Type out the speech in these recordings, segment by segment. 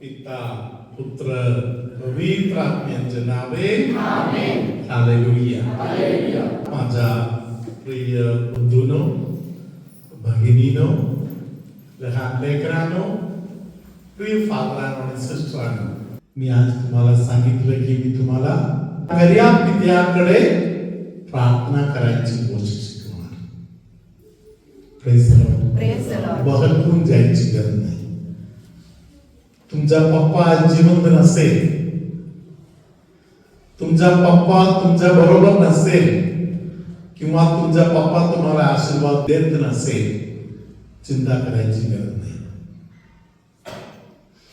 पिता पुत्र पवित्र आत्म्याच्या नावे आमेन. हालेलुया. हालेलुया. माझ्या प्रिय बंधूंनो, भगिनीनो, लहान लेकरांनो, प्रिय फादरांनो आणि सिस्टरांनो, मी आज तुम्हाला सांगितलं की मी तुम्हाला खऱ्या पित्याकडे प्रार्थना करायची कोशिश करणार. Praise the lord. Praise the lord. बहलून जायची गरज नाही. तुमचा पप्पा जिवंत नसेल, तुमचा पप्पा तुमच्या बरोबर नसेल, किंवा तुमचा पप्पा तुम्हाला आशीर्वाद देत नसेल, चिंता करायची गरज नाही.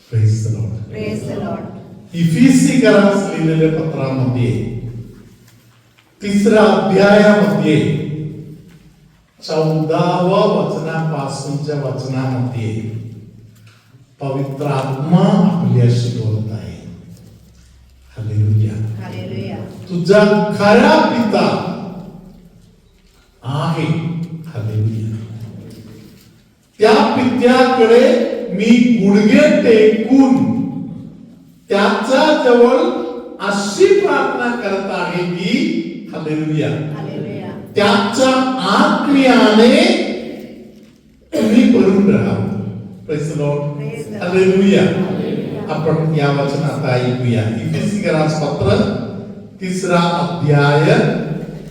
Praise the lord. Praise the lord. इफिसीकरास लिहिलेल्या पत्रामध्ये 3 अध्यायामध्ये 14व्या वचनापासूनच्या वचनामध्ये पवित्र आत्मा आपल्याशी बोलत आहे. हालेलुया. हालेलुया. तुझा खरा पिता आहे. हालेलुया. त्या पित्याकडे मी गुडघे टेकून त्याच्या जवळ अशी प्रार्थना करत आहे की हालेलुया, हालेलुया. त्याच्या आत्म्याने तुम्ही भरून राहा. Praise the lord. हालेलुया. आपण या वचनात ऐकूया. इफिसीकरास पत्र 3 अध्याय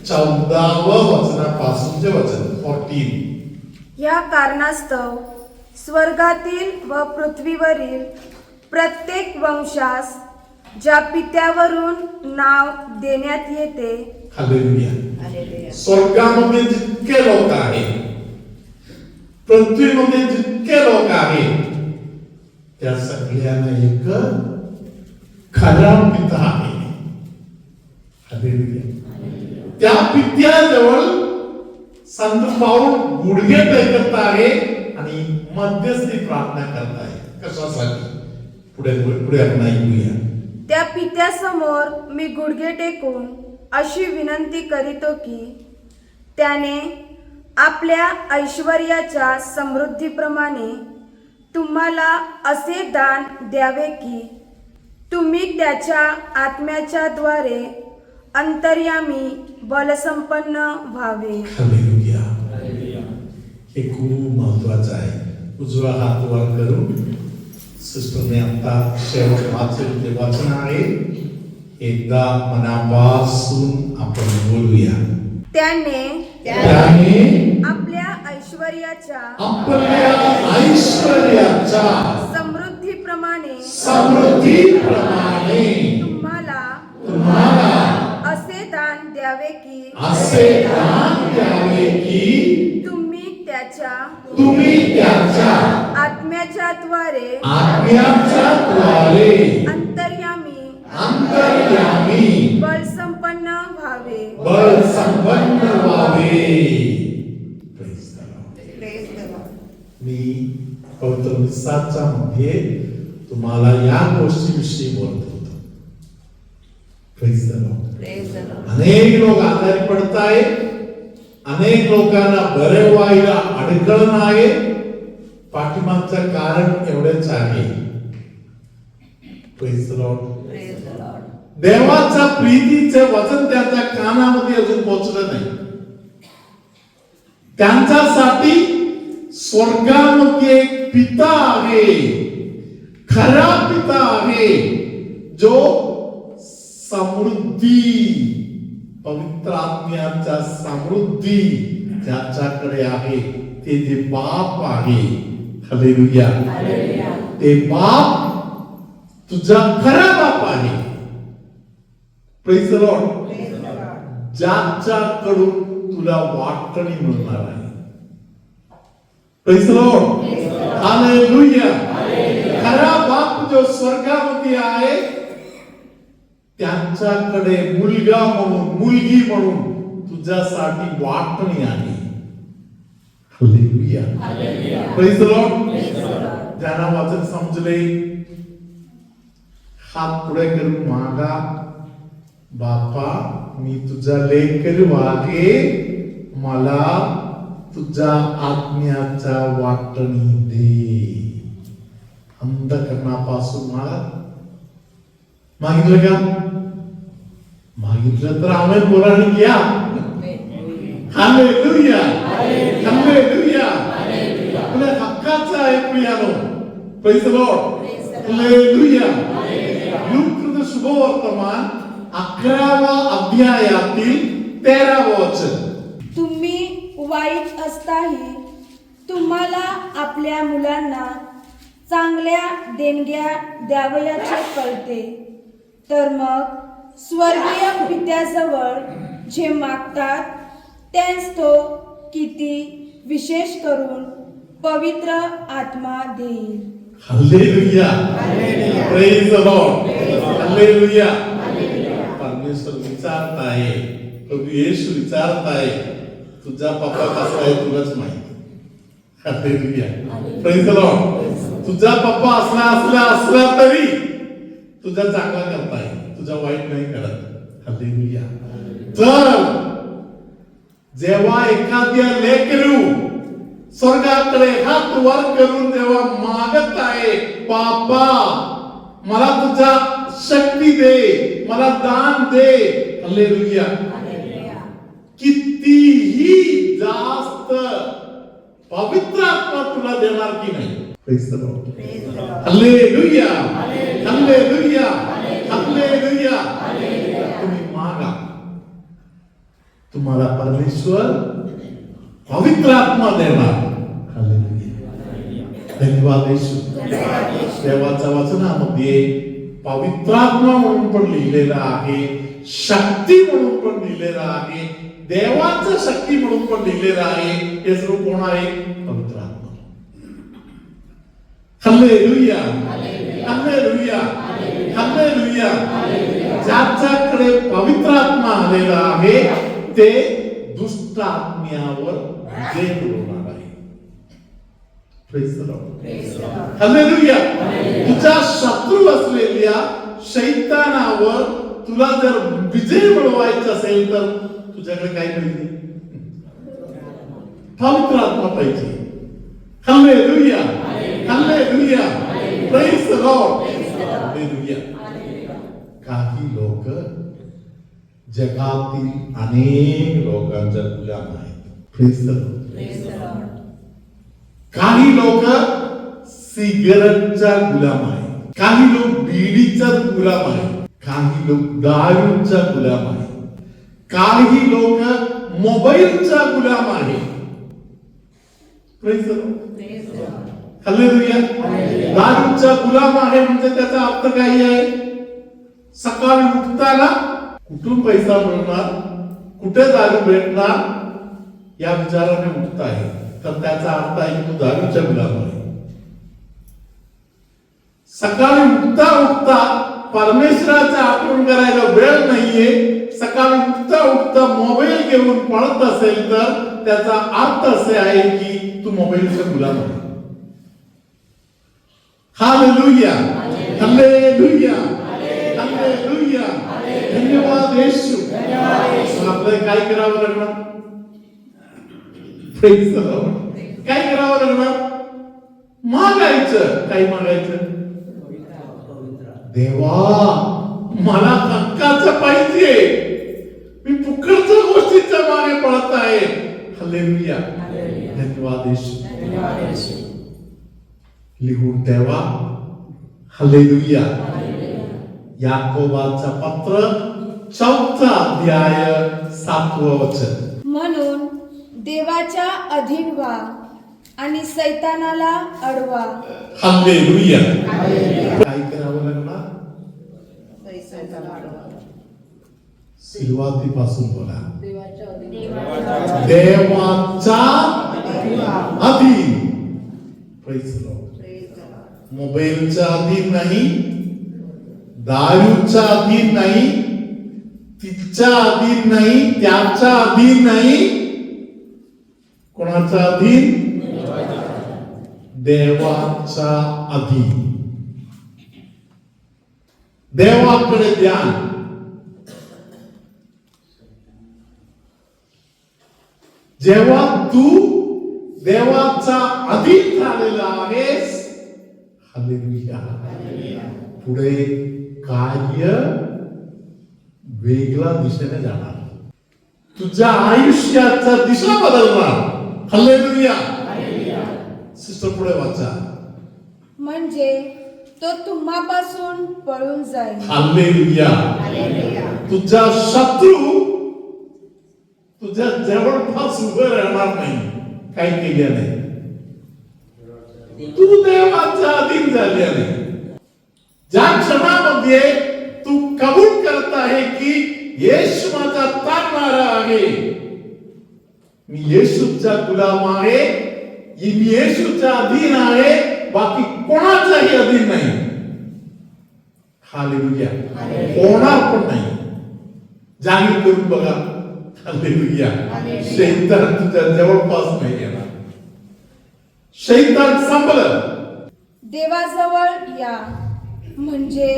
14व्या वचनापासूनचे वचन 14. या कारणास्तव स्वर्गातील व पृथ्वीवरील प्रत्येक वंशास ज्या पित्यावरून नाव देण्यात येते, हालेलुया. हालेलुया. स्वर्गामध्ये जितके लोक आहेत, पृथ्वीमध्ये जितके लोक आहेत, त्या सगळ्यांना एक खरा पिता आहे. हालेलुया. त्या पित्याजवळ संत पाऊल गुडघे टेकत आहे आणि मध्यस्थी प्रार्थना करत आहे. कशासाठी? पुढे आपण ऐकूया. त्या पित्यासमोर मी गुडघे टेकून अशी विनंती करीतो की त्याने आपल्या ऐश्वर्याच्या समृद्धीप्रमाणे तुम्हाला असे दान द्यावे की तुम्ही त्याच्या आत्म्याच्या द्वारे अंतर्यामी बलसंपन्न व्हावे. हालेलुया. हे खूप महत्वाचं आहे. उजवा हात वर करून सिस्टरने आता शेवट वाचेल ते वाचन आहे. एकदा मनापासून आपण बोलूया. त्याने आपल्या ऐश्वर्याच्या समृद्धीप्रमाणे तुम्हाला असे दान द्यावे की तुम्ही त्याच्या आत्म्याच्या द्वारे अंतर्यामी बलसंपन्न व्हावे. Praise the Lord. मी पवित्र मिसाच्या मध्ये तुम्हाला या गोष्टीविषयी बोलत होतो. Praise the lord. Praise the Lord. अनेक लोक आजारी पडत आहेत, अनेक लोकांना बरे व्हायला अडचण आहे. पाठीमागचं कारण एवढेच आहे. Praise the lord. Praise the Lord. देवाच्या प्रीतीचे वचन त्यांच्या कानामध्ये अजून पोहोचलं नाही. त्यांच्यासाठी स्वर्गामध्ये एक पिता आहे, खरा पिता आहे, जो समृद्धी, पवित्र आत्म्याच्या समृद्धी ज्याच्याकडे आहे, ते जे बाप आहे. हालेलुया. हालेलुया. ते बाप तुझा खरा बाप आहे. Praise the lord. Praise the Lord. ज्याच्याकडून तुला वाटणी मिळणार आहे. Praise the lord. हालेलुया. खरा बाप जो स्वर्गामध्ये आहे, त्यांच्याकडे मुलगा म्हणून, मुलगी म्हणून तुझ्यासाठी वाटणी आहे. हालेलुया. Praise the Lord. ज्यांना वाचन समजले हात पुढे करून मागा. बापा, मी तुझा लेकर आहे, मला तुझा आत्म्याचा वाटणी दे. अंधकरणापासून मला मागितलं का? मागितलं तर आम्ही बोलाने घ्या. Hallelujah, hallelujah. आपल्या हक्काचं आहे piano. Praise the lord, hallelujah. Luke शुभवर्तमान 11व्या अध्यायातील 13वं वचन. तुम्ही वाईट असताही तुम्हाला आपल्या मुलांना चांगल्या देणग्या द्यावयाचे कळते, तर मग स्वर्गीय पित्याजवळ जे मागतात त्यास तो किती विशेष करून पवित्र आत्मा देईल. Hallelujah, praise the lord, hallelujah. परमेश्वर विचारत आहे, प्रभू येशू विचारत आहे, तुझा पप्पा कसा आहे तुलाच माहिती. Hallelujah, praise the Lord. तुझा पप्पा असला तरी तुझा चांगला करताय, तुझा वाईट नाही करत. हालेलुया. तर जेव्हा एखाद्या लेकरू स्वर्गाकडे हात वर करून जेव्हा मागत आहे, बाबा मला तुझा शक्ती दे, मला दान दे. हालेलुया. कितीही जास्त पवित्र आत्मा तुला देणार की नाही. Praise the lord, hallelujah, hallelujah, hallelujah. तुम्ही मागा, तुम्हाला परमेश्वर पवित्र आत्मा देणार. हालेलुया, धन्यवाद येशू. देवाच्या वचनामध्ये पवित्र आत्मा म्हणून पण लिहिलेला आहे, शक्ती म्हणून पण लिहिलेला आहे, देवाचं शक्ती म्हणून पण लिहिलेलं आहे. हे सर्व कोण आहे? पवित्र आत्मा. Hallelujah, hallelujah, hallelujah. ज्याच्याकडे पवित्र आत्मा आलेला आहे ते दुष्ट आत्म्यावर विजय मिळवणार आहे. Praise the lord, hallelujah. तुझा शत्रू असलेल्या शैतानावर तुला जर विजय मिळवायचा असेल तर तुझ्याकडे काय पाहिजे? पवित्र आत्मा पाहिजे. Hallelujah, hallelujah, praise the lord, hallelujah. काही लोक जगातील अनेक लोकांच्या गुलाम आहेत. Praise the Lord. काही लोक सिगरेटचा गुलाम आहे, काही लोक बीडीचा गुलाम आहे, काही लोक दारूचा गुलाम आहे, काही लोक मोबाईलचा गुलाम आहे. Praise the lord, hallelujah. दारूचा गुलाम आहे म्हणजे त्याचा अर्थ काय आहे? सकाळी उठताना कुठून पैसा मिळणार, कुठे दारू भेटणार या विचाराने उठत आहे, तर त्याचा अर्थ आहे की तू दारूच्या गुलाम आहे. सकाळी उठता उठता परमेश्वराचा आठवण करायला वेळ नाहीये, सकाळी उठता उठता मोबाईल घेऊन पळत असेल तर त्याचा अर्थ असे आहे की तू मोबाईलचा गुलाम आहे. Hallelujah, hallelujah, hallelujah. धन्यवाद येशू. आपल्याला काय करावं लागणार? Praise the Lord. काय करावं लागणार? मागायचं. काय मागायचं? देवा मला हक्काचं पाहिजे, मी फुकटच्या गोष्टीच्या मागे पळत आहे. हालेलुया, धन्यवाद येशू. लिहून ठेवा. हालेलुया. याकोबाचा पत्र 4 अध्याय 7 वचन. म्हणून देवाच्या अधीन व्हा आणि सैतानाला अडवा. हालेलुया. काय करावं लागणार? सुरुवातीपासून बोला. देवाच्या अधीन. Praise the Lord. मोबाईलच्या अधीन नाही, दारूच्या अधीन नाही, तिच्या अधीन नाही, त्याच्या अधीन नाही. कोणाच्या अधीन? देवाच्या अधीन. देवाकडे ध्यान. जेव्हा तू देवाचा अधीन झालेला आहेस, हालेलुया. पुढे कार्य वेगळ्या दिशेने जाणार. तुझ्या आयुष्याचा दिशा बदलणार. हालेलुया. सिस्टर पुढे वाचा. म्हणजे तो तुम्हापासून पळून जाईल. हालेलुया. हालेलुया. तुझा शत्रू तुझ्या जवळपास उभं राहणार नाही. काय केल्याने? तू देवाच्या अधीन झाल्याने. ज्या क्षणामध्ये तू कबूल करत आहे की येशू माझा तारणारा आहे, मी येशूचा गुलाम आहे, मी येशूच्या अधीन आहे, बाकी कोणाचाही अधीन नाही. हालेलुया. होणार पण नाही. जाहीर करून बघा. हालेलुया. शैतान तुझ्या जवळपास नाही येणार. शैतान संपलं. देवाजवळ या म्हणजे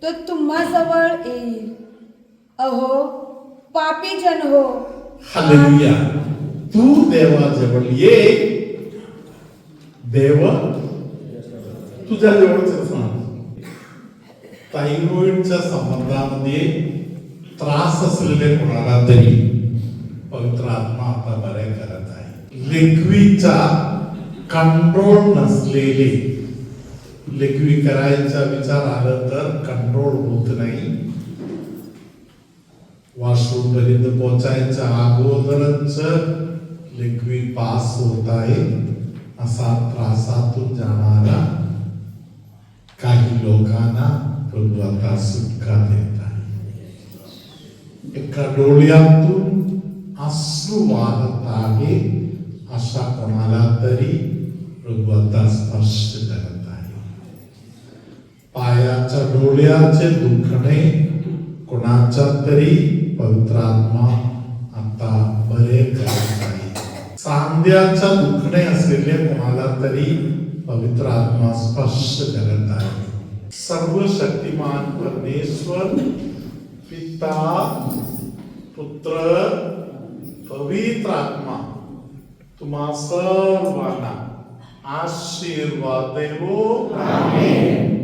तो तुम्हाजवळ येईल. अहो पापी जन हो. हालेलुया. तू देवाजवळ ये. देव तुझ्या जवळच असणार. थायरॉइडच्या संबंधामध्ये त्रास असलेले कोणाला तरी पवित्र आत्मा आता बरे करत आहे. लिक्विडचा कंट्रोल नसलेले, लिक्विड करायचा विचार आला तर कंट्रोल होत नाही. वॉशरूम पर्यंत पोहोचायच्या अगोदरच लिक्विड पास होत आहे, असा त्रासातून जाणारा काही लोकांना प्रभू आता सुटका देत आहे. एका डोळ्यातून अश्रू वाहत आहे, अशा कोणाला तरी प्रभू आता स्पर्श करत आहे. पायाच्या डोळ्याचे दुखणे कोणाच्या तरी पवित्र आत्मा आता बरे करत आहे. सांध्याच्या दुखणे असलेले कोणाला तरी पवित्र आत्मा स्पर्श करत आहे. सर्वशक्तिमान परमेश्वर पिता पुत्र पवित्र आत्मा तुम्हा सर्वांना आशीर्वाद देवो. आमेन.